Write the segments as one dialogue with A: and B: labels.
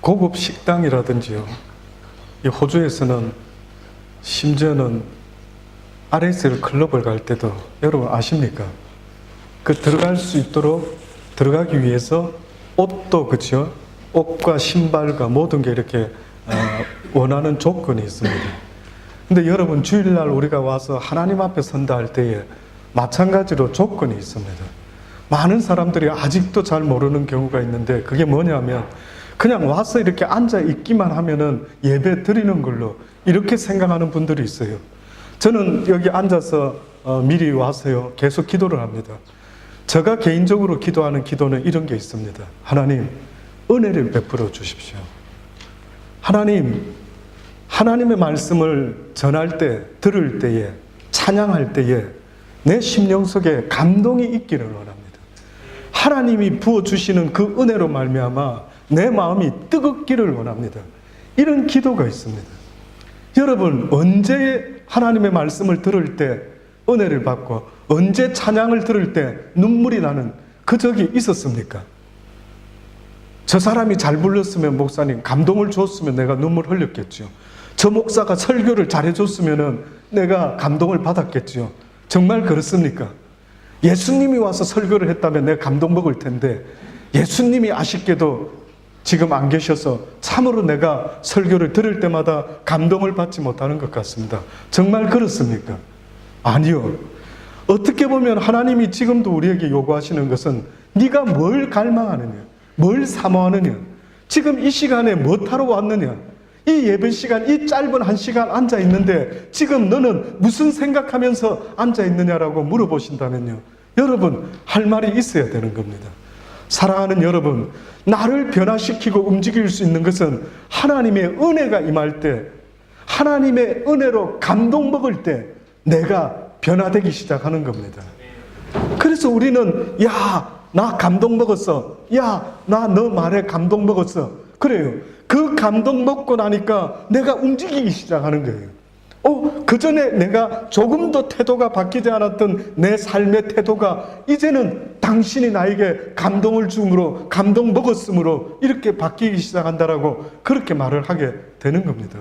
A: 고급 식당이라든지요, 이 호주에서는 심지어는 RSL 클럽을 갈 때도 여러분 아십니까? 그 들어갈 수 있도록 들어가기 위해서 옷도 그렇죠? 옷과 신발과 모든 게 이렇게 원하는 조건이 있습니다. 근데 여러분 주일날 우리가 와서 하나님 앞에 선다 할 때에 마찬가지로 조건이 있습니다. 많은 사람들이 아직도 잘 모르는 경우가 있는데 그게 뭐냐면 그냥 와서 이렇게 앉아 있기만 하면은 예배 드리는 걸로 이렇게 생각하는 분들이 있어요. 저는 여기 앉아서 미리 와서요 계속 기도를 합니다. 제가 개인적으로 기도하는 기도는 이런 게 있습니다. 하나님, 은혜를 베풀어 주십시오. 하나님, 하나님의 말씀을 전할 때, 들을 때에, 찬양할 때에 내 심령 속에 감동이 있기를 원합니다. 하나님이 부어주시는 그 은혜로 말미암아 내 마음이 뜨겁기를 원합니다. 이런 기도가 있습니다. 여러분, 언제 하나님의 말씀을 들을 때 은혜를 받고 언제 찬양을 들을 때 눈물이 나는 그 적이 있었습니까? 저 사람이 잘 불렀으면 목사님 감동을 줬으면 내가 눈물 흘렸겠죠. 저 목사가 설교를 잘해줬으면 내가 감동을 받았겠죠. 정말 그렇습니까? 예수님이 와서 설교를 했다면 내가 감동 먹을 텐데 예수님이 아쉽게도 지금 안 계셔서 참으로 내가 설교를 들을 때마다 감동을 받지 못하는 것 같습니다. 정말 그렇습니까? 아니요. 어떻게 보면 하나님이 지금도 우리에게 요구하시는 것은 네가 뭘 갈망하느냐, 뭘 사모하느냐, 지금 이 시간에 무엇하러 왔느냐, 이 예배 시간, 이 짧은 한 시간 앉아 있는데 지금 너는 무슨 생각하면서 앉아 있느냐라고 물어보신다면요, 여러분 할 말이 있어야 되는 겁니다. 사랑하는 여러분, 나를 변화시키고 움직일 수 있는 것은 하나님의 은혜가 임할 때, 하나님의 은혜로 감동 먹을 때 내가 변화되기 시작하는 겁니다. 그래서 우리는 야, 나 감동 먹었어. 야, 나 너 말에 감동 먹었어. 그래요. 그 감동 먹고 나니까 내가 움직이기 시작하는 거예요. 그 전에 내가 조금도 태도가 바뀌지 않았던 내 삶의 태도가 이제는 당신이 나에게 감동을 줌으로, 감동 먹었으므로 이렇게 바뀌기 시작한다라고 그렇게 말을 하게 되는 겁니다.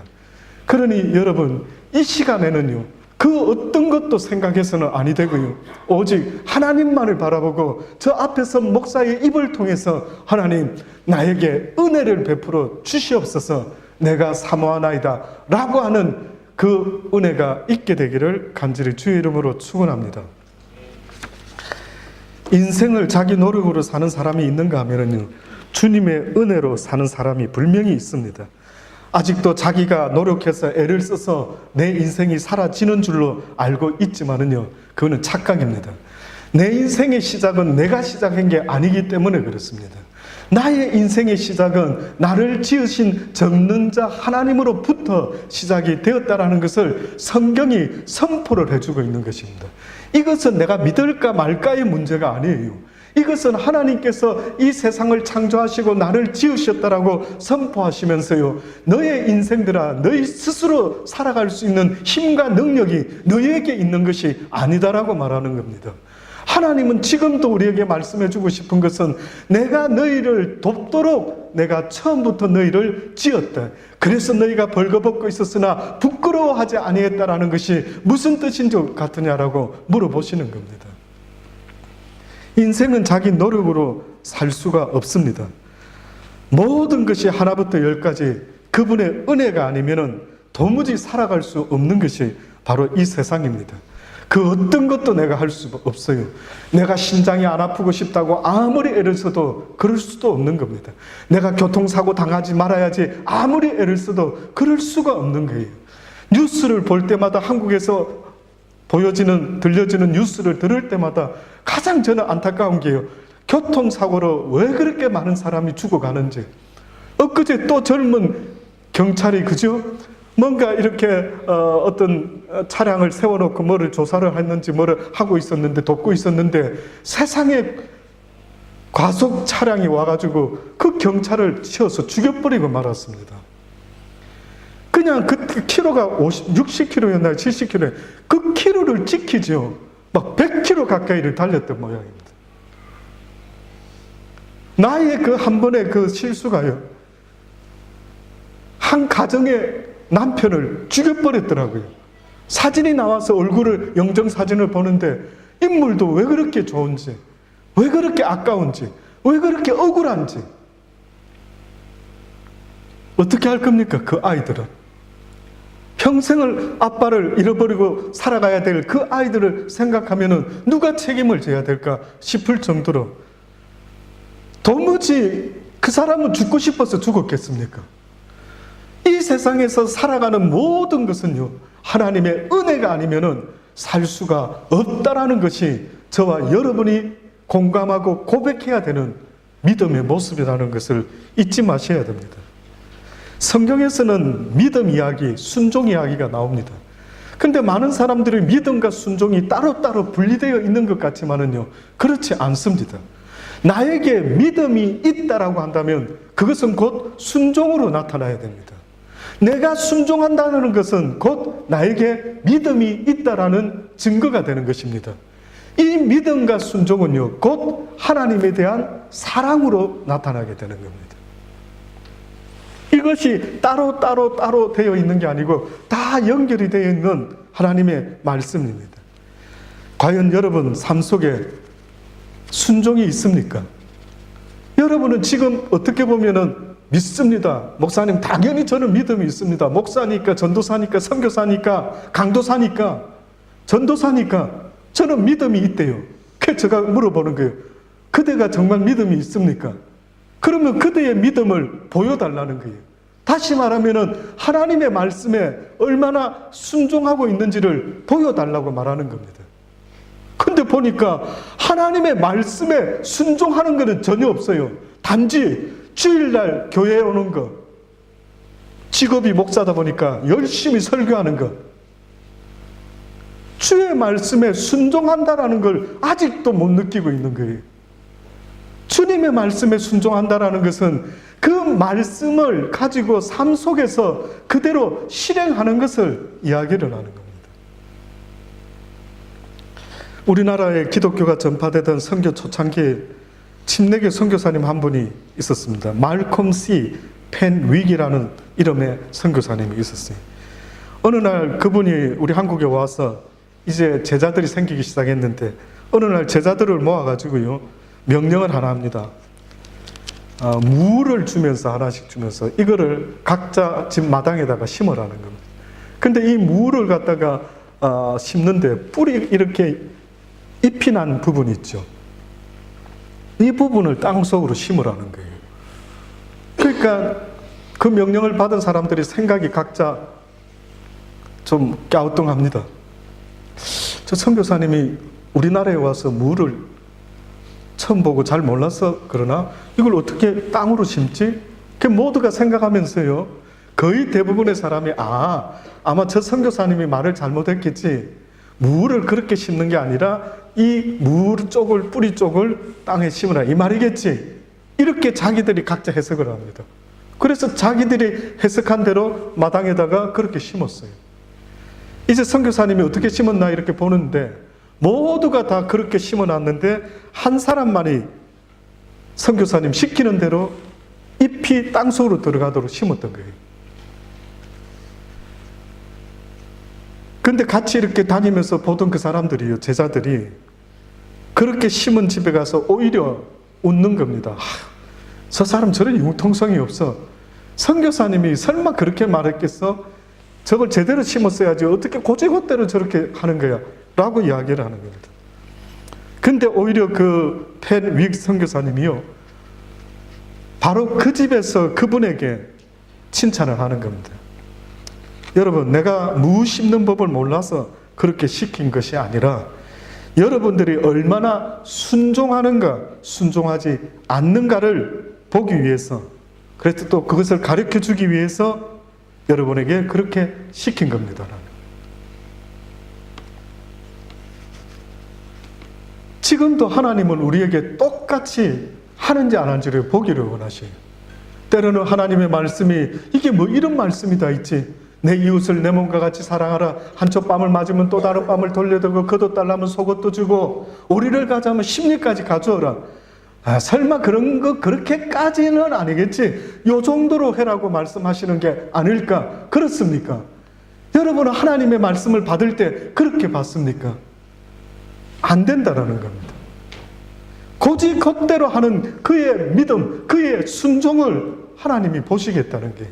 A: 그러니 여러분, 이 시간에는요, 그 어떤 것도 생각해서는 아니 되고요, 오직 하나님만을 바라보고 저 앞에서 목사의 입을 통해서 하나님, 나에게 은혜를 베풀어 주시옵소서, 내가 사모하나이다 라고 하는 그 은혜가 있게 되기를 간절히 주의 이름으로 축원합니다. 인생을 자기 노력으로 사는 사람이 있는가 하면요, 주님의 은혜로 사는 사람이 분명히 있습니다. 아직도 자기가 노력해서 애를 써서 내 인생이 사라지는 줄로 알고 있지만은요, 그거는 착각입니다. 내 인생의 시작은 내가 시작한 게 아니기 때문에 그렇습니다. 나의 인생의 시작은 나를 지으신 전능자 하나님으로부터 시작이 되었다라는 것을 성경이 선포를 해주고 있는 것입니다. 이것은 내가 믿을까 말까의 문제가 아니에요. 이것은 하나님께서 이 세상을 창조하시고 나를 지으셨다라고 선포하시면서요, 너의 인생들아, 너희 스스로 살아갈 수 있는 힘과 능력이 너희에게 있는 것이 아니다라고 말하는 겁니다. 하나님은 지금도 우리에게 말씀해 주고 싶은 것은 내가 너희를 돕도록 내가 처음부터 너희를 지었다. 그래서 너희가 벌거벗고 있었으나 부끄러워하지 아니했다라는 것이 무슨 뜻인 줄 같으냐라고 물어보시는 겁니다. 인생은 자기 노력으로 살 수가 없습니다. 모든 것이 하나부터 열까지 그분의 은혜가 아니면 도무지 살아갈 수 없는 것이 바로 이 세상입니다. 그 어떤 것도 내가 할 수 없어요. 내가 심장이 안 아프고 싶다고 아무리 애를 써도 그럴 수도 없는 겁니다. 내가 교통사고 당하지 말아야지 아무리 애를 써도 그럴 수가 없는 거예요. 뉴스를 볼 때마다, 한국에서 들려지는 뉴스를 들을 때마다 가장 저는 안타까운 게요, 교통사고로 왜 그렇게 많은 사람이 죽어가는지. 엊그제 또 젊은 경찰이 그죠? 뭔가 이렇게 어떤 차량을 세워놓고 뭐를 조사를 했는지 뭐를 하고 있었는데, 돕고 있었는데 세상에 과속 차량이 와가지고 그 경찰을 치어서 죽여버리고 말았습니다. 그냥 그 키로가 60km였나요? 70km. 그 키로를 지키죠. 막 100km 가까이를 달렸던 모양입니다. 나의 그 한 번의 그 실수가요, 한 가정의 남편을 죽여버렸더라고요. 사진이 나와서 얼굴을, 영정사진을 보는데 인물도 왜 그렇게 좋은지, 왜 그렇게 아까운지, 왜 그렇게 억울한지. 어떻게 할 겁니까? 그 아이들은 평생을 아빠를 잃어버리고 살아가야 될 그 아이들을 생각하면 누가 책임을 져야 될까 싶을 정도로 도무지 그 사람은 죽고 싶어서 죽었겠습니까? 이 세상에서 살아가는 모든 것은요, 하나님의 은혜가 아니면은 살 수가 없다라는 것이 저와 여러분이 공감하고 고백해야 되는 믿음의 모습이라는 것을 잊지 마셔야 됩니다. 성경에서는 믿음 이야기, 순종 이야기가 나옵니다. 근데 많은 사람들이 믿음과 순종이 따로따로 분리되어 있는 것 같지만은요, 그렇지 않습니다. 나에게 믿음이 있다라고 한다면 그것은 곧 순종으로 나타나야 됩니다. 내가 순종한다는 것은 곧 나에게 믿음이 있다라는 증거가 되는 것입니다. 이 믿음과 순종은요, 곧 하나님에 대한 사랑으로 나타나게 되는 겁니다. 이것이 따로 되어 있는 게 아니고 다 연결이 되어 있는 하나님의 말씀입니다. 과연 여러분 삶 속에 순종이 있습니까? 여러분은 지금 어떻게 보면은 믿습니다. 목사님, 당연히 저는 믿음이 있습니다. 목사니까, 전도사니까, 선교사니까, 강도사니까, 전도사니까 저는 믿음이 있대요. 그래서 제가 물어보는 거예요. 그대가 정말 믿음이 있습니까? 그러면 그대의 믿음을 보여달라는 거예요. 다시 말하면은 하나님의 말씀에 얼마나 순종하고 있는지를 보여달라고 말하는 겁니다. 근데 보니까 하나님의 말씀에 순종하는 것은 전혀 없어요. 단지 주일날 교회에 오는 것, 직업이 목사다 보니까 열심히 설교하는 것, 주의 말씀에 순종한다라는 걸 아직도 못 느끼고 있는 거예요. 주님의 말씀에 순종한다라는 것은 그 말씀을 가지고 삶 속에서 그대로 실행하는 것을 이야기를 하는 겁니다. 우리나라에 기독교가 전파되던 선교 초창기에 침례교 선교사님 한 분이 있었습니다. 말콤 C. 펜윅이라는 이름의 선교사님이 있었어요. 어느 날 그분이 우리 한국에 와서 이제 제자들이 생기기 시작했는데 어느 날 제자들을 모아가지고요, 명령을 하나 합니다. 무를 주면서, 하나씩 주면서 이거를 각자 집 마당에다가 심으라는 겁니다. 근데 이 무를 갖다가 심는데 뿌리 이렇게 잎이 난 부분이 있죠. 이 부분을 땅속으로 심으라는 거예요. 그러니까 그 명령을 받은 사람들이 생각이 각자 좀 갸우뚱합니다. 저 선교사님이 우리나라에 와서 무를 처음 보고 잘 몰라서 그러나 이걸 어떻게 땅으로 심지? 그 모두가 생각하면서요, 거의 대부분의 사람이 아마 저 선교사님이 말을 잘못했겠지, 무를 그렇게 심는 게 아니라 이 무 쪽을, 뿌리 쪽을 땅에 심으라 이 말이겠지, 이렇게 자기들이 각자 해석을 합니다. 그래서 자기들이 해석한 대로 마당에다가 그렇게 심었어요. 이제 선교사님이 어떻게 심었나 이렇게 보는데 모두가 다 그렇게 심어놨는데 한 사람만이 선교사님 시키는 대로 잎이 땅속으로 들어가도록 심었던 거예요. 근데 같이 이렇게 다니면서 보던 그 사람들이요, 제자들이 그렇게 심은 집에 가서 오히려 웃는 겁니다. 저 사람 저런 융통성이 없어. 선교사님이 설마 그렇게 말했겠어? 저걸 제대로 심었어야지 어떻게 고지고대로 저렇게 하는 거야? 라고 이야기를 하는 겁니다. 근데 오히려 그 펜윅 선교사님이요, 바로 그 집에서 그분에게 칭찬을 하는 겁니다. 여러분, 내가 무 심는 법을 몰라서 그렇게 시킨 것이 아니라 여러분들이 얼마나 순종하는가, 순종하지 않는가를 보기 위해서, 그래서 또 그것을 가르쳐 주기 위해서 여러분에게 그렇게 시킨 겁니다. 지금도 하나님은 우리에게 똑같이 하는지 안 하는지를 보기를 원하셔요. 때로는 하나님의 말씀이 이게 뭐 이런 말씀이 다 있지, 내 이웃을 내 몸과 같이 사랑하라, 한쪽 뺨을 맞으면 또 다른 뺨을 돌려들고 겉옷 달라면 속옷도 주고 오리를 가자면 십리까지 가져오라. 설마 그런 거 그렇게까지는 아니겠지. 요 정도로 해라고 말씀하시는 게 아닐까? 그렇습니까? 여러분은 하나님의 말씀을 받을 때 그렇게 받습니까? 안 된다라는 겁니다. 고지 곧대로 하는 그의 믿음, 그의 순종을 하나님이 보시겠다는 게,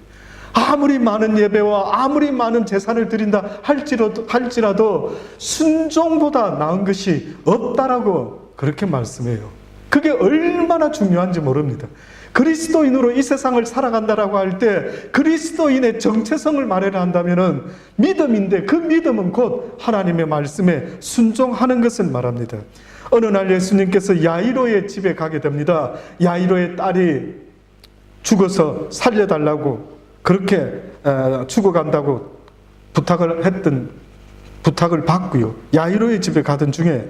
A: 아무리 많은 예배와 아무리 많은 제사를 드린다 할지라도 순종보다 나은 것이 없다라고 그렇게 말씀해요. 그게 얼마나 중요한지 모릅니다. 그리스도인으로 이 세상을 살아간다라고 할 때 그리스도인의 정체성을 말해라 한다면은 믿음인데, 그 믿음은 곧 하나님의 말씀에 순종하는 것을 말합니다. 어느 날 예수님께서 야이로의 집에 가게 됩니다. 야이로의 딸이 죽어서 살려달라고, 그렇게 죽어간다고 부탁을 받고요. 야이로의 집에 가던 중에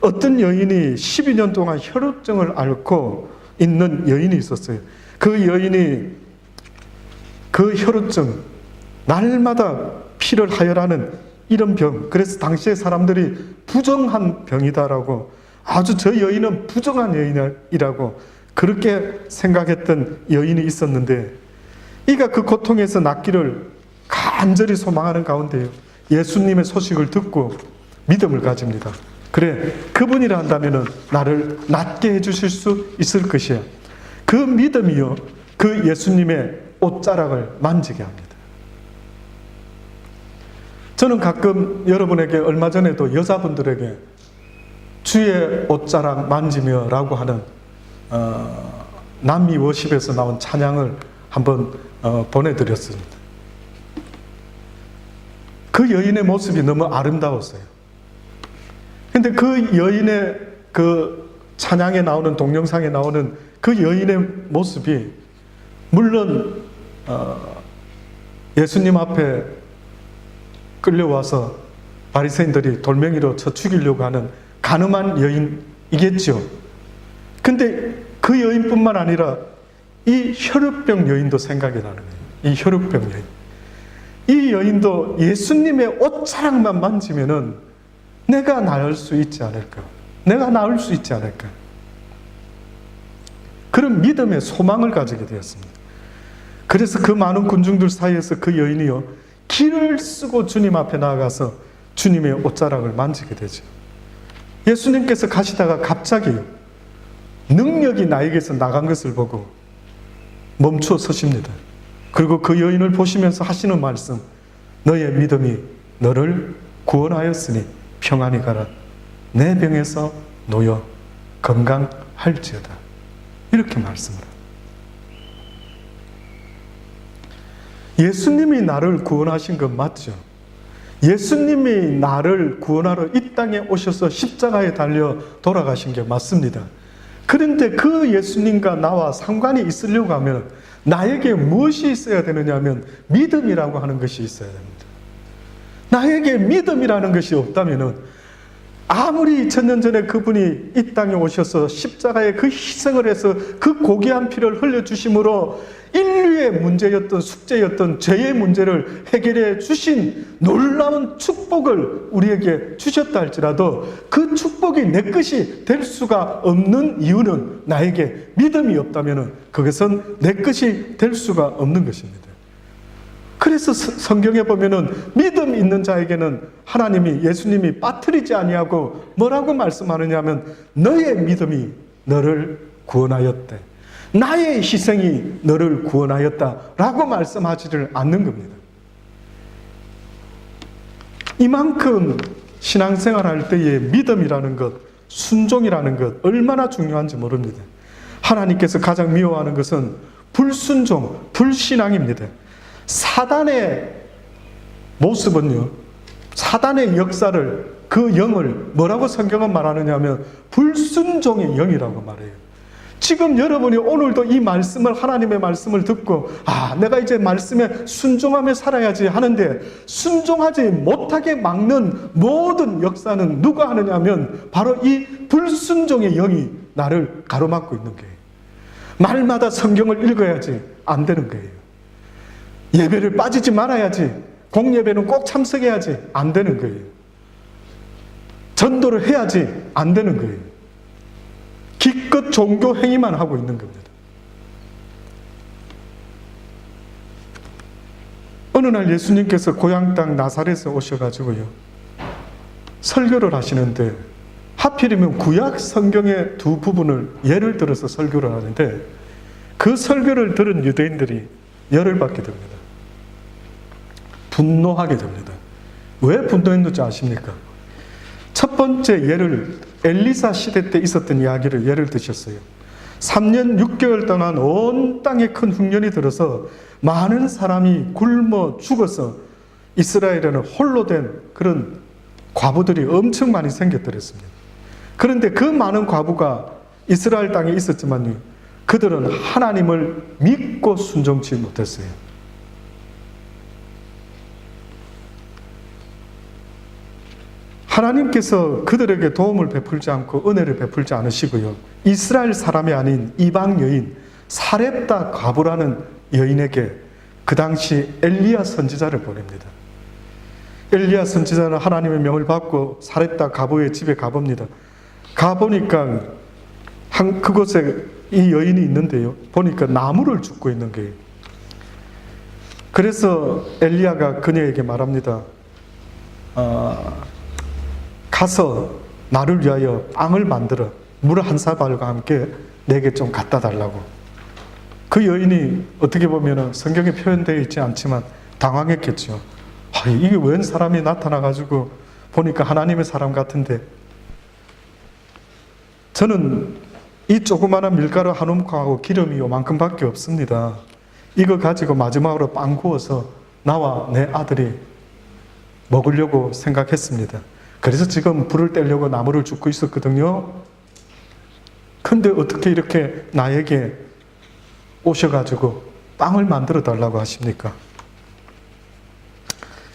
A: 어떤 여인이 12년 동안 혈루증을 앓고 있는 여인이 있었어요. 그 여인이 그 혈루증, 날마다 피를 하혈하는 이런 병, 그래서 당시에 사람들이 부정한 병이다라고, 아주 저 여인은 부정한 여인이라고 그렇게 생각했던 여인이 있었는데, 이가 그 고통에서 낫기를 간절히 소망하는 가운데요, 예수님의 소식을 듣고 믿음을 가집니다. 그래, 그분이라 한다면 나를 낫게 해주실 수 있을 것이야. 그 믿음이요, 그 예수님의 옷자락을 만지게 합니다. 저는 가끔 여러분에게, 얼마 전에도 여자분들에게 주의 옷자락 만지며 라고 하는 남미 워십에서 나온 찬양을 한번 보내드렸습니다. 그 여인의 모습이 너무 아름다웠어요. 근데 그 여인의 그 찬양에 나오는, 동영상에 나오는 그 여인의 모습이, 물론 예수님 앞에 끌려와서 바리새인들이 돌멩이로 쳐 죽이려고 하는 간음한 여인이겠죠. 근데 그 여인뿐만 아니라 이 혈루병 여인도 생각이 나는 거예요. 이 혈루병 여인. 이 여인도 예수님의 옷자락만 만지면은 내가 나을 수 있지 않을까? 내가 나을 수 있지 않을까? 그런 믿음의 소망을 가지게 되었습니다. 그래서 그 많은 군중들 사이에서 그 여인이요, 길을 쓰고 주님 앞에 나아가서 주님의 옷자락을 만지게 되죠. 예수님께서 가시다가 갑자기 능력이 나에게서 나간 것을 보고 멈추어 서십니다. 그리고 그 여인을 보시면서 하시는 말씀, 너의 믿음이 너를 구원하였으니 평안히 가라. 내 병에서 놓여 건강할지어다. 이렇게 말씀을 합니다. 예수님이 나를 구원하신 건 맞죠? 예수님이 나를 구원하러 이 땅에 오셔서 십자가에 달려 돌아가신 게 맞습니다. 그런데 그 예수님과 나와 상관이 있으려고 하면 나에게 무엇이 있어야 되느냐 하면 믿음이라고 하는 것이 있어야 됩니다. 나에게 믿음이라는 것이 없다면 아무리 2000년 전에 그분이 이 땅에 오셔서 십자가에 그 희생을 해서 그 고귀한 피를 흘려주심으로 인류의 문제였던, 숙제였던 죄의 문제를 해결해 주신 놀라운 축복을 우리에게 주셨다 할지라도 그 축복이 내 것이 될 수가 없는 이유는 나에게 믿음이 없다면 그것은 내 것이 될 수가 없는 것입니다. 그래서 성경에 보면은 믿음 있는 자에게는 하나님이, 예수님이 빠뜨리지 아니하고 뭐라고 말씀하느냐면 너의 믿음이 너를 구원하였대. 나의 희생이 너를 구원하였다라고 말씀하지를 않는 겁니다. 이만큼 신앙생활 할 때의 믿음이라는 것, 순종이라는 것 얼마나 중요한지 모릅니다. 하나님께서 가장 미워하는 것은 불순종, 불신앙입니다. 사단의 모습은요, 사단의 역사를, 그 영을 뭐라고 성경은 말하느냐 하면 불순종의 영이라고 말해요. 지금 여러분이 오늘도 이 말씀을, 하나님의 말씀을 듣고 내가 이제 말씀에 순종하며 살아야지 하는데 순종하지 못하게 막는 모든 역사는 누가 하느냐 하면 바로 이 불순종의 영이 나를 가로막고 있는 거예요. 말마다 성경을 읽어야지 안 되는 거예요. 예배를 빠지지 말아야지, 공예배는 꼭 참석해야지 안 되는 거예요. 전도를 해야지 안 되는 거예요. 기껏 종교 행위만 하고 있는 겁니다. 어느 날 예수님께서 고향 땅 나사렛에 오셔가지고요, 설교를 하시는데, 하필이면 구약 성경의 두 부분을 예를 들어서 설교를 하는데, 그 설교를 들은 유대인들이 열을 받게 됩니다. 분노하게 됩니다. 왜 분노했는지 아십니까? 첫 번째 예를, 엘리사 시대 때 있었던 이야기를 예를 드셨어요. 3년 6개월 동안 온 땅에 큰 흉년이 들어서 많은 사람이 굶어 죽어서 이스라엘에는 홀로 된 그런 과부들이 엄청 많이 생겼더랬습니다. 그런데 그 많은 과부가 이스라엘 땅에 있었지만요, 그들은 하나님을 믿고 순종치 못했어요. 하나님께서 그들에게 도움을 베풀지 않고 은혜를 베풀지 않으시고요, 이스라엘 사람이 아닌 이방 여인 사렙다 과부라는 여인에게 그 당시 엘리야 선지자를 보냅니다. 엘리야 선지자는 하나님의 명을 받고 사렙다 과부의 집에 가봅니다. 가보니까 그곳에 이 여인이 있는데요, 보니까 나무를 줍고 있는 거예요. 그래서 엘리야가 그녀에게 말합니다. 가서 나를 위하여 빵을 만들어 물 한 사발과 함께 내게 좀 갖다 달라고. 그 여인이 어떻게 보면 성경에 표현되어 있지 않지만 당황했겠죠. 이게 웬 사람이 나타나가지고 보니까 하나님의 사람 같은데, 저는 이 조그마한 밀가루 한 움큼하고 기름이 요만큼밖에 없습니다. 이거 가지고 마지막으로 빵 구워서 나와 내 아들이 먹으려고 생각했습니다. 그래서 지금 불을 떼려고 나무를 줍고 있었거든요. 근데 어떻게 이렇게 나에게 오셔가지고 빵을 만들어 달라고 하십니까?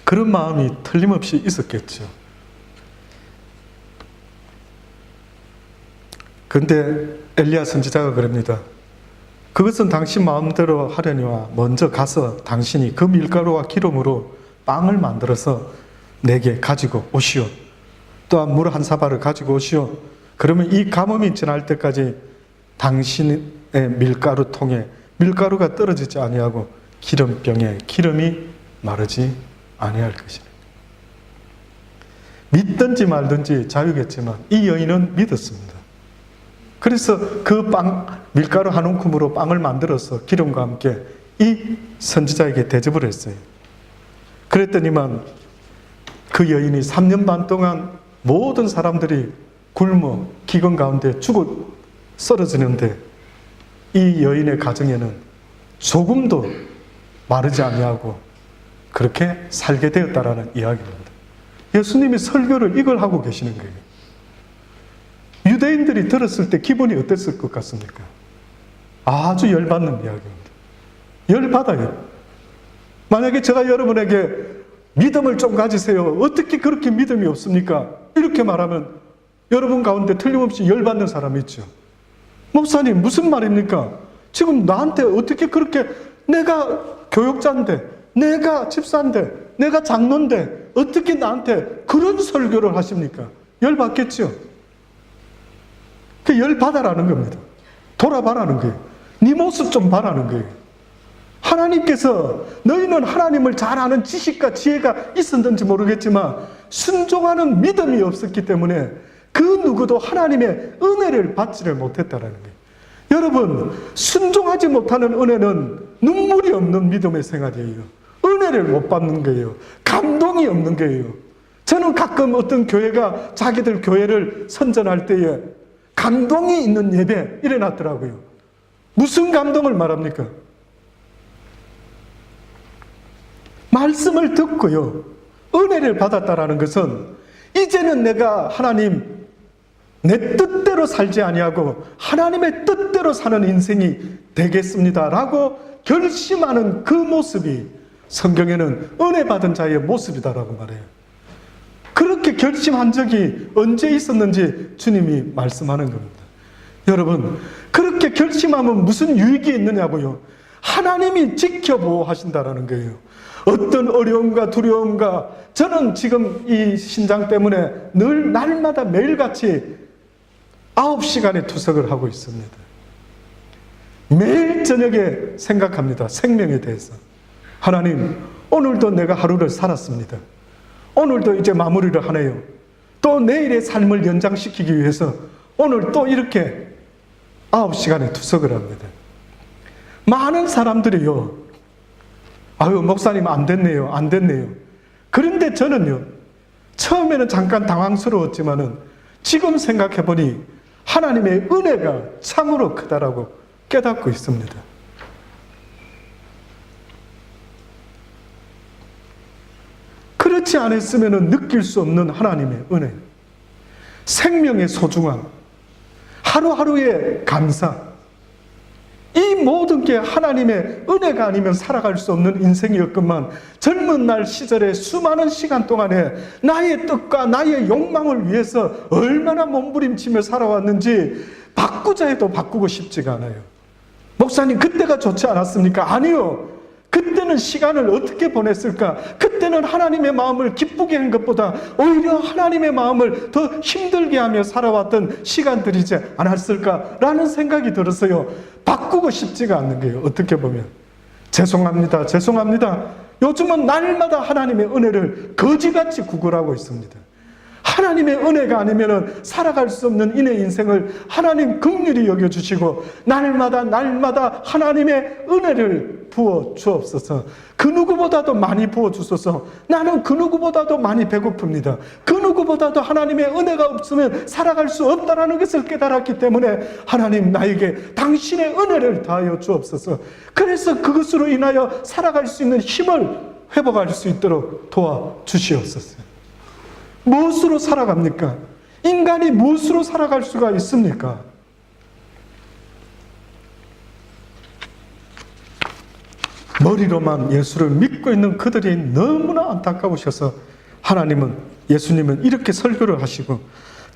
A: 그런 마음이 틀림없이 있었겠죠. 근데 엘리야 선지자가 그럽니다. 그것은 당신 마음대로 하려니와 먼저 가서 당신이 그 밀가루와 기름으로 빵을 만들어서 내게 가지고 오시오. 또한 물 한 사발을 가지고 오시오. 그러면 이 가뭄이 지날 때까지 당신의 밀가루통에 밀가루가 떨어지지 아니하고 기름병에 기름이 마르지 아니할 것이다. 믿든지 말든지 자유겠지만 이 여인은 믿었습니다. 그래서 그 밀가루 한 움큼으로 빵을 만들어서 기름과 함께 이 선지자에게 대접을 했어요. 그랬더니만 그 여인이 3년 반 동안 모든 사람들이 굶어 기근 가운데 죽어 쓰러지는데 이 여인의 가정에는 조금도 마르지 아니하고 그렇게 살게 되었다라는 이야기입니다. 예수님이 설교를 이걸 하고 계시는 거예요. 유대인들이 들었을 때 기분이 어땠을 것 같습니까? 아주 열받는 이야기입니다. 열받아요. 만약에 제가 여러분에게 믿음을 좀 가지세요. 어떻게 그렇게 믿음이 없습니까? 이렇게 말하면 여러분 가운데 틀림없이 열받는 사람이 있죠. 목사님 무슨 말입니까? 지금 나한테 어떻게 그렇게, 내가 교육자인데, 내가 집사인데, 내가 장로인데 어떻게 나한테 그런 설교를 하십니까? 열받겠죠. 그 열받아라는 겁니다. 돌아봐라는 거예요. 네 모습 좀 봐라는 거예요. 하나님께서 너희는 하나님을 잘 아는 지식과 지혜가 있었는지 모르겠지만 순종하는 믿음이 없었기 때문에 그 누구도 하나님의 은혜를 받지를 못했다라는 거예요. 여러분, 순종하지 못하는 은혜는 눈물이 없는 믿음의 생활이에요. 은혜를 못 받는 거예요. 감동이 없는 거예요. 저는 가끔 어떤 교회가 자기들 교회를 선전할 때에 감동이 있는 예배 일어났더라고요. 무슨 감동을 말합니까? 말씀을 듣고요, 은혜를 받았다라는 것은 이제는 내가 하나님 내 뜻대로 살지 아니하고 하나님의 뜻대로 사는 인생이 되겠습니다라고 결심하는 그 모습이 성경에는 은혜 받은 자의 모습이다라고 말해요. 그렇게 결심한 적이 언제 있었는지 주님이 말씀하는 겁니다. 여러분, 그렇게 결심하면 무슨 유익이 있느냐고요? 하나님이 지켜보호하신다라는 거예요. 어떤 어려움과 두려움과, 저는 지금 이 신장 때문에 늘 날마다 매일같이 9시간의 투석을 하고 있습니다. 매일 저녁에 생각합니다. 생명에 대해서. 하나님, 오늘도 내가 하루를 살았습니다. 오늘도 이제 마무리를 하네요. 또 내일의 삶을 연장시키기 위해서 오늘 또 이렇게 9시간의 투석을 합니다. 많은 사람들이요, 아유, 목사님 안 됐네요, 안 됐네요. 그런데 저는요, 처음에는 잠깐 당황스러웠지만은 지금 생각해보니 하나님의 은혜가 참으로 크다라고 깨닫고 있습니다. 그렇지 않았으면 느낄 수 없는 하나님의 은혜, 생명의 소중함, 하루하루의 감사, 이 모든 게 하나님의 은혜가 아니면 살아갈 수 없는 인생이었건만, 젊은 날 시절에 수많은 시간 동안에 나의 뜻과 나의 욕망을 위해서 얼마나 몸부림치며 살아왔는지 바꾸자 해도 바꾸고 싶지가 않아요. 목사님, 그때가 좋지 않았습니까? 아니요. 그때는 시간을 어떻게 보냈을까? 그때는 하나님의 마음을 기쁘게 한 것보다 오히려 하나님의 마음을 더 힘들게 하며 살아왔던 시간들이지 않았을까라는 생각이 들었어요. 바꾸고 싶지가 않는 거예요. 어떻게 보면. 죄송합니다. 죄송합니다. 요즘은 날마다 하나님의 은혜를 거지같이 구걸하고 있습니다. 하나님의 은혜가 아니면 살아갈 수 없는 인의 인생을 하나님 긍휼히 여겨주시고 날마다 하나님의 은혜를 부어 주옵소서. 그 누구보다도 많이 부어 주소서. 나는 그 누구보다도 많이 배고픕니다. 그 누구보다도 하나님의 은혜가 없으면 살아갈 수 없다는 것을 깨달았기 때문에 하나님, 나에게 당신의 은혜를 다하여 주옵소서. 그래서 그것으로 인하여 살아갈 수 있는 힘을 회복할 수 있도록 도와주시옵소서. 무엇으로 살아갑니까? 인간이 무엇으로 살아갈 수가 있습니까? 머리로만 예수를 믿고 있는 그들이 너무나 안타까우셔서 하나님은, 예수님은 이렇게 설교를 하시고,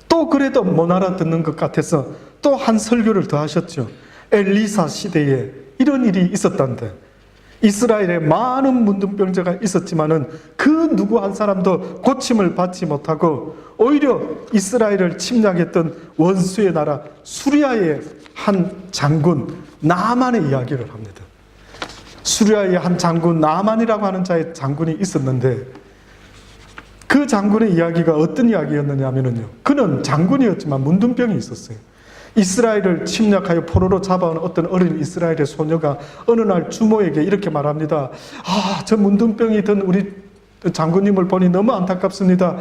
A: 또 그래도 못 알아듣는 것 같아서 또 한 설교를 더 하셨죠. 엘리사 시대에 이런 일이 있었단데, 이스라엘에 많은 문둥병자가 있었지만은 그 누구 한 사람도 고침을 받지 못하고 오히려 이스라엘을 침략했던 원수의 나라 수리아의 한 장군 나만의 이야기를 합니다. 수리아의 한 장군 나만이라고 하는 자의 장군이 있었는데, 그 장군의 이야기가 어떤 이야기였느냐 하면요, 그는 장군이었지만 문둥병이 있었어요. 이스라엘을 침략하여 포로로 잡아온 어떤 어린 이스라엘의 소녀가 어느 날 주모에게 이렇게 말합니다. 아, 저 문둥병이 든 우리 장군님을 보니 너무 안타깝습니다.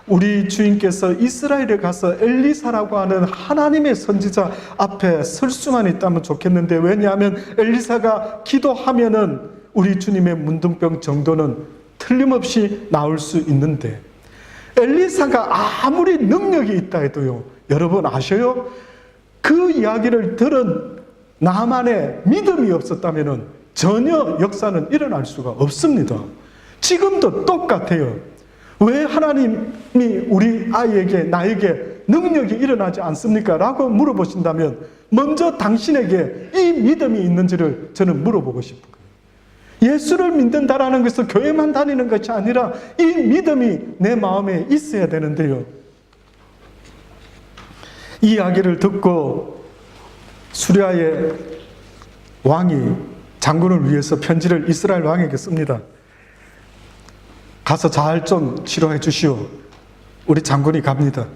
A: 우리 주인께서 이스라엘에 가서 엘리사라고 하는 하나님의 선지자 앞에 설 수만 있다면 좋겠는데, 왜냐하면 엘리사가 기도하면은 우리 주님의 문둥병 정도는 틀림없이 나올 수 있는데, 엘리사가 아무리 능력이 있다 해도요, 여러분 아셔요? 그 이야기를 들은 나만의 믿음이 없었다면 전혀 역사는 일어날 수가 없습니다. 지금도 똑같아요. 왜 하나님이 우리 아이에게, 나에게 능력이 일어나지 않습니까? 라고 물어보신다면 먼저 당신에게 이 믿음이 있는지를 저는 물어보고 싶은 거예요. 예수를 믿는다라는 것은 교회만 다니는 것이 아니라 이 믿음이 내 마음에 있어야 되는데요. 이 이야기를 듣고 수리아의 왕이 장군을 위해서 편지를 이스라엘 왕에게 씁니다. 가서 잘 좀 치료해 주시오. 우리 장군이 갑니다.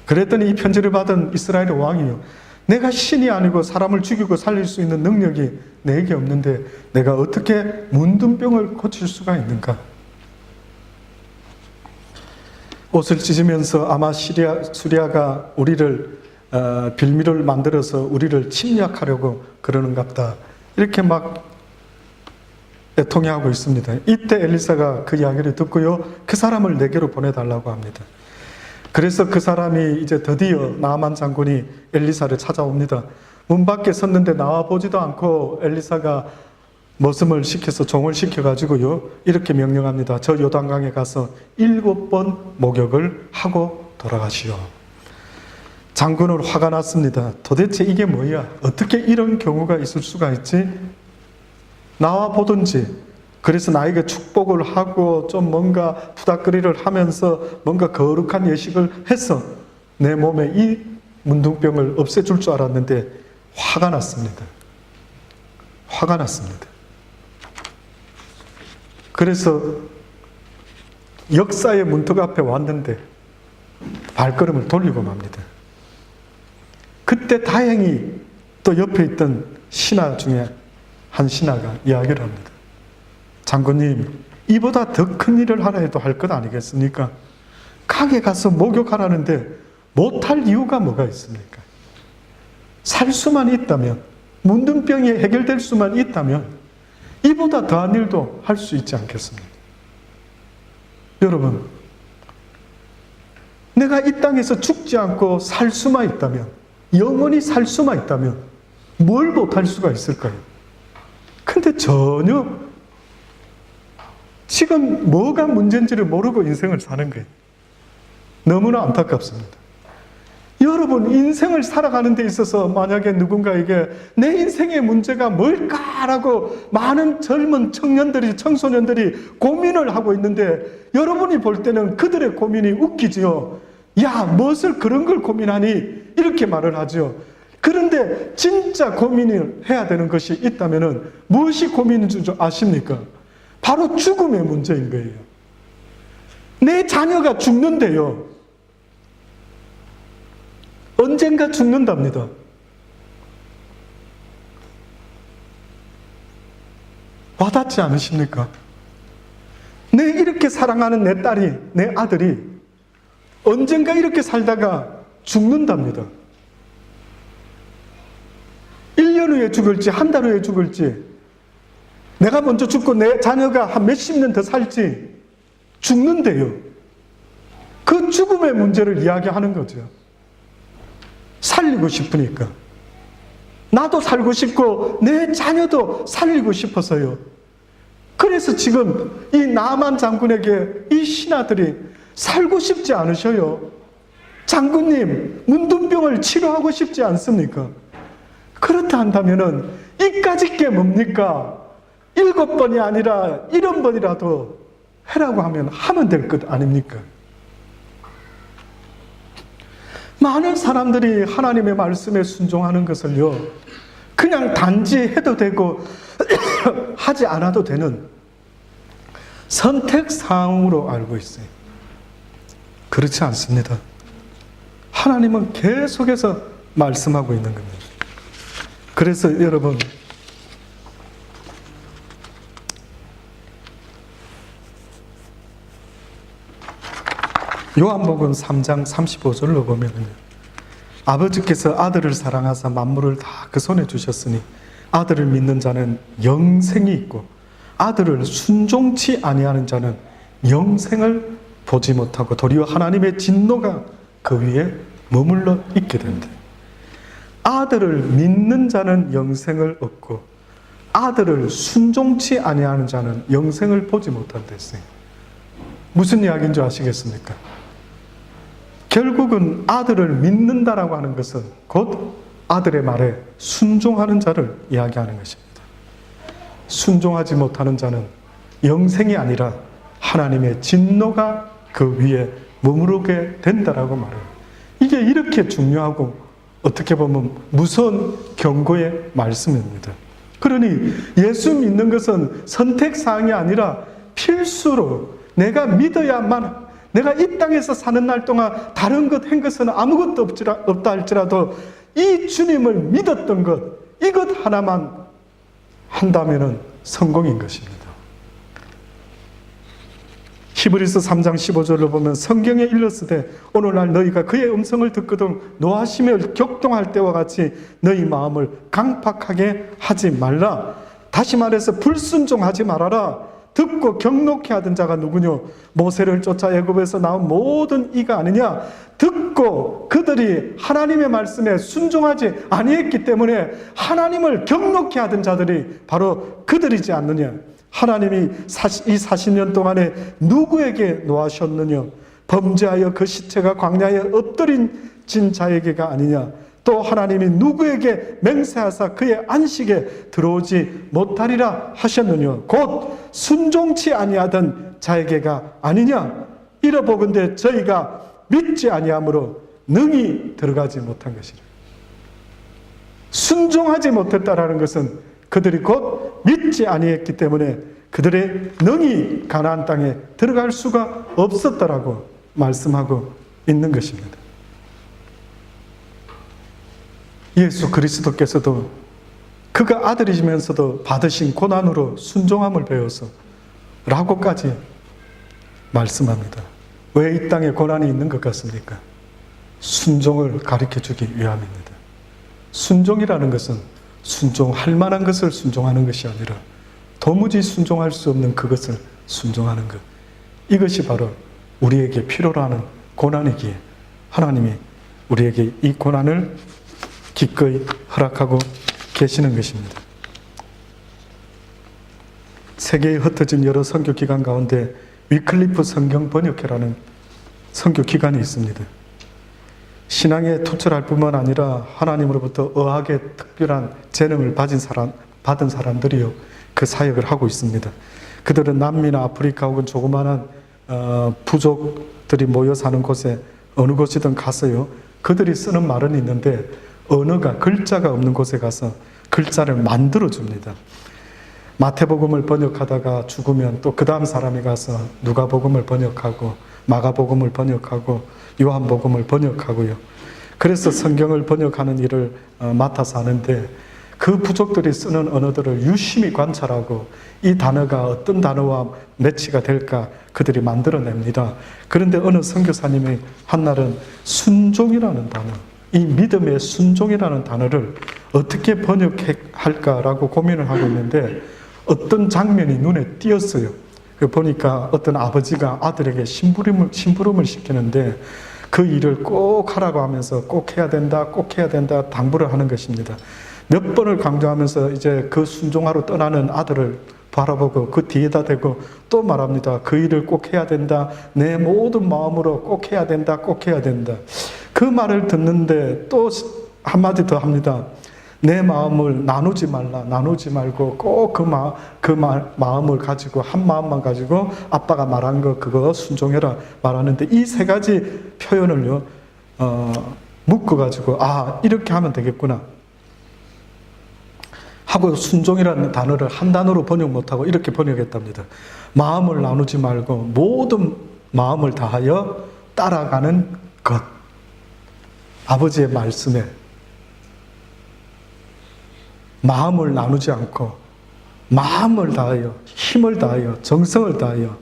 A: 그랬더니 이 편지를 받은 이스라엘의 왕이요, 내가 신이 아니고 사람을 죽이고 살릴 수 있는 능력이 내게 없는데 내가 어떻게 문둥병을 고칠 수가 있는가? 옷을 찢으면서 아마 수리아가 우리를 빌미를 만들어서 우리를 침략하려고 그러는갑다, 이렇게 막 애통해하고 있습니다. 이때 엘리사가 그 이야기를 듣고요, 그 사람을 내게로 보내달라고 합니다. 그래서 그 사람이 이제 드디어 나아만 장군이 엘리사를 찾아옵니다. 문 밖에 섰는데 나와보지도 않고 엘리사가 머슴을 시켜서 종을 시켜가지고요, 이렇게 명령합니다. 저 요단강에 가서 7번 목욕을 하고 돌아가시오. 장군은 화가 났습니다. 도대체 이게 뭐야? 어떻게 이런 경우가 있을 수가 있지? 나와 보든지, 그래서 나에게 축복을 하고 좀 뭔가 푸닥거리를 하면서 뭔가 거룩한 예식을 해서 내 몸에 이 문둥병을 없애줄 줄 알았는데 화가 났습니다. 화가 났습니다. 그래서 역사의 문턱 앞에 왔는데 발걸음을 돌리고 맙니다. 그때 다행히 또 옆에 있던 신하 중에 한 신하가 이야기를 합니다. 장군님, 이보다 더 큰 일을 하라 해도 할 것 아니겠습니까? 강에 가서 목욕하라는데 못할 이유가 뭐가 있습니까? 살 수만 있다면, 문둥병이 해결될 수만 있다면 이보다 더한 일도 할 수 있지 않겠습니까? 여러분, 내가 이 땅에서 죽지 않고 살 수만 있다면, 영원히 살 수만 있다면 뭘 못할 수가 있을까요? 근데 전혀 지금 뭐가 문제인지를 모르고 인생을 사는 거예요. 너무나 안타깝습니다. 여러분, 인생을 살아가는 데 있어서 만약에 누군가에게 내 인생의 문제가 뭘까라고 많은 젊은 청년들이, 청소년들이 고민을 하고 있는데 여러분이 볼 때는 그들의 고민이 웃기지요. 야, 무엇을 그런 걸 고민하니? 이렇게 말을 하죠. 그런데 진짜 고민을 해야 되는 것이 있다면 무엇이 고민인 줄 아십니까? 바로 죽음의 문제인 거예요. 내 자녀가 죽는데요. 언젠가 죽는답니다. 와닿지 않으십니까? 내 이렇게 사랑하는 내 딸이, 내 아들이 언젠가 이렇게 살다가 죽는답니다. 1년 후에 죽을지, 한 달 후에 죽을지, 내가 먼저 죽고 내 자녀가 한 몇십 년 더 살지, 죽는데요. 그 죽음의 문제를 이야기하는 거죠. 살리고 싶으니까. 나도 살고 싶고 내 자녀도 살리고 싶어서요. 그래서 지금 이 나만 장군에게 이 신하들이 살고 싶지 않으셔요. 장군님, 문둥병을 치료하고 싶지 않습니까? 그렇다 한다면은 이까짓 게 뭡니까? 7번이 아니라 70번이라도 해라고 하면 하면 될 것 아닙니까? 많은 사람들이 하나님의 말씀에 순종하는 것을요, 그냥 단지 해도 되고 하지 않아도 되는 선택사항으로 알고 있어요. 그렇지 않습니다. 하나님은 계속해서 말씀하고 있는 겁니다. 그래서 여러분, 요한복음 3장 35절로 보면요, 아버지께서 아들을 사랑하사 만물을 다 그 손에 주셨으니 아들을 믿는 자는 영생이 있고 아들을 순종치 아니하는 자는 영생을 보지 못하고 도리어 하나님의 진노가 그 위에 머물러 있게 된다. 아들을 믿는 자는 영생을 얻고 아들을 순종치 아니하는 자는 영생을 보지 못한다 했어요. 무슨 이야기인 줄 아시겠습니까? 결국은 아들을 믿는다라고 하는 것은 곧 아들의 말에 순종하는 자를 이야기하는 것입니다. 순종하지 못하는 자는 영생이 아니라 하나님의 진노가 그 위에 머무르게 된다라고 말해요. 이게 이렇게 중요하고 어떻게 보면 무서운 경고의 말씀입니다. 그러니 예수 믿는 것은 선택사항이 아니라 필수로 내가 믿어야만, 내가 이 땅에서 사는 날 동안 다른 것 한 것은 아무것도 없다 할지라도 이 주님을 믿었던 것, 이것 하나만 한다면 성공인 것입니다. 히브리서 3장 15절로 보면 성경에 일렀으되 오늘날 너희가 그의 음성을 듣거든 노하시며 격동할 때와 같이 너희 마음을 강팍하게 하지 말라. 다시 말해서 불순종하지 말아라. 듣고 경록케 하던 자가 누구뇨? 모세를 쫓아 애굽에서 나온 모든 이가 아니냐? 듣고 그들이 하나님의 말씀에 순종하지 아니했기 때문에 하나님을 경록케 하던 자들이 바로 그들이지 않느냐? 하나님이 이 40년 동안에 누구에게 노하셨느냐? 범죄하여 그 시체가 광야에 엎드린 자에게가 아니냐? 또 하나님이 누구에게 맹세하사 그의 안식에 들어오지 못하리라 하셨느냐? 곧 순종치 아니하던 자에게가 아니냐? 이러보건대 저희가 믿지 아니하므로 능히 들어가지 못한 것이라. 순종하지 못했다라는 것은 그들이 곧 믿지 아니했기 때문에 그들의 능히 가나안 땅에 들어갈 수가 없었다라고 말씀하고 있는 것입니다. 예수 그리스도께서도 그가 아들이시면서도 받으신 고난으로 순종함을 배워서 라고까지 말씀합니다. 왜 이 땅에 고난이 있는 것 같습니까? 순종을 가르쳐주기 위함입니다. 순종이라는 것은 순종할 만한 것을 순종하는 것이 아니라 도무지 순종할 수 없는 그것을 순종하는 것. 이것이 바로 우리에게 필요로 하는 고난이기에 하나님이 우리에게 이 고난을 기꺼이 허락하고 계시는 것입니다. 세계에 흩어진 여러 선교 기관 가운데 위클리프 성경 번역회라는 선교 기관이 있습니다. 신앙에 투철할 뿐만 아니라 하나님으로부터 의학의 특별한 재능을 받은 사람들이요 그 사역을 하고 있습니다. 그들은 남미나 아프리카 혹은 조그마한 부족들이 모여 사는 곳에 어느 곳이든 가서요 그들이 쓰는 말은 있는데 언어가 글자가 없는 곳에 가서 글자를 만들어 줍니다. 마태복음을 번역하다가 죽으면 또 그 다음 사람이 가서 누가복음을 번역하고 마가복음을 번역하고 요한복음을 번역하고요. 그래서 성경을 번역하는 일을 맡아서 하는데 그 부족들이 쓰는 언어들을 유심히 관찰하고 이 단어가 어떤 단어와 매치가 될까 그들이 만들어냅니다. 그런데 어느 선교사님이 한날은 순종이라는 단어, 이 믿음의 순종이라는 단어를 어떻게 번역할까라고 고민을 하고 있는데 어떤 장면이 눈에 띄었어요. 보니까 어떤 아버지가 아들에게 심부름을 시키는데 그 일을 꼭 하라고 하면서 꼭 해야 된다, 꼭 해야 된다 당부를 하는 것입니다. 몇 번을 강조하면서 이제 그 순종하러 떠나는 아들을 바라보고 그 뒤에다 대고 또 말합니다. 그 일을 꼭 해야 된다. 내 모든 마음으로 꼭 해야 된다. 꼭 해야 된다. 그 말을 듣는데 또 한마디 더 합니다. 내 마음을 나누지 말라. 나누지 말고 꼭 그 마음을 가지고 한 마음만 가지고 아빠가 말한 거 그거 순종해라 말하는데 이 세 가지 표현을요 묶어가지고 아 이렇게 하면 되겠구나 하고 순종이라는 단어를 한 단어로 번역 못하고 이렇게 번역했답니다. 마음을 나누지 말고 모든 마음을 다하여 따라가는 것. 아버지의 말씀에 마음을 나누지 않고 마음을 다하여 힘을 다하여 정성을 다하여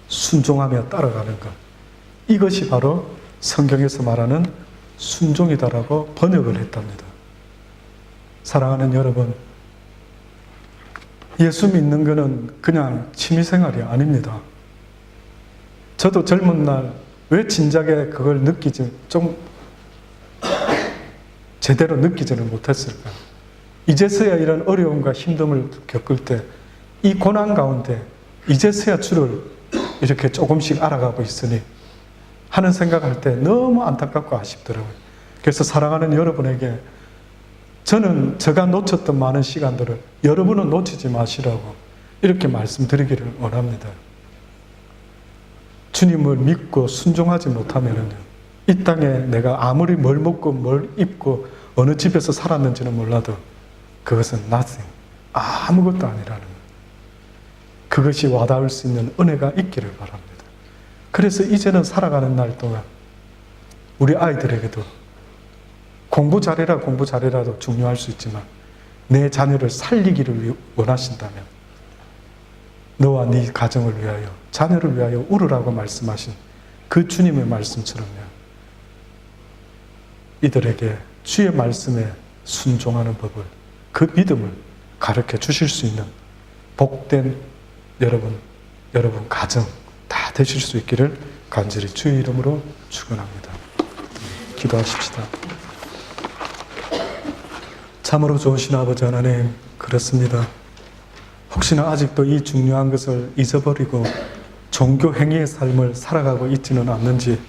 A: 순종하며 따라가는 것. 이것이 바로 성경에서 말하는 순종이다라고 번역을 했답니다. 사랑하는 여러분, 예수 믿는 것은 그냥 취미생활이 아닙니다. 저도 젊은 날 왜 진작에 그걸 좀 제대로 느끼지는 못했을까? 이제서야 이런 어려움과 힘듦을 겪을 때 이 고난 가운데 이제서야 주를 이렇게 조금씩 알아가고 있으니 하는 생각할 때 너무 안타깝고 아쉽더라고요. 그래서 사랑하는 여러분에게 저는 제가 놓쳤던 많은 시간들을 여러분은 놓치지 마시라고 이렇게 말씀드리기를 원합니다. 주님을 믿고 순종하지 못하면요, 이 땅에 내가 아무리 뭘 먹고 뭘 입고 어느 집에서 살았는지는 몰라도 그것은 nothing, 아무것도 아니라는 거예요. 그것이 와닿을 수 있는 은혜가 있기를 바랍니다. 그래서 이제는 살아가는 날 동안 우리 아이들에게도 공부 잘해라도 중요할 수 있지만 내 자녀를 살리기를 원하신다면 너와 네 가정을 위하여 자녀를 위하여 울으라고 말씀하신 그 주님의 말씀처럼요, 이들에게 주의 말씀에 순종하는 법을, 그 믿음을 가르쳐 주실 수 있는 복된 여러분 가정 다 되실 수 있기를 간절히 주의 이름으로 축원합니다. 기도하십시다. 참으로 좋으신 아버지 하나님, 그렇습니다. 혹시나 아직도 이 중요한 것을 잊어버리고 종교 행위의 삶을 살아가고 있지는 않는지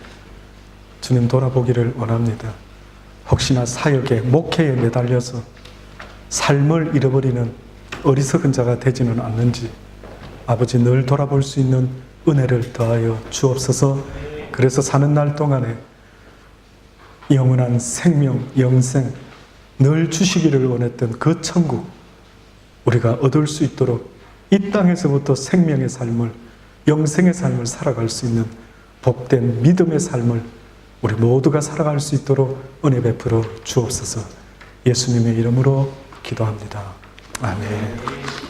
A: 주님 돌아보기를 원합니다. 혹시나 사역에, 목회에 매달려서 삶을 잃어버리는 어리석은 자가 되지는 않는지 아버지 늘 돌아볼 수 있는 은혜를 더하여 주옵소서. 그래서 사는 날 동안에 영원한 생명, 영생 늘 주시기를 원했던 그 천국 우리가 얻을 수 있도록 이 땅에서부터 생명의 삶을, 영생의 삶을 살아갈 수 있는 복된 믿음의 삶을 우리 모두가 살아갈 수 있도록 은혜 베풀어 주옵소서. 예수님의 이름으로 기도합니다. 아멘.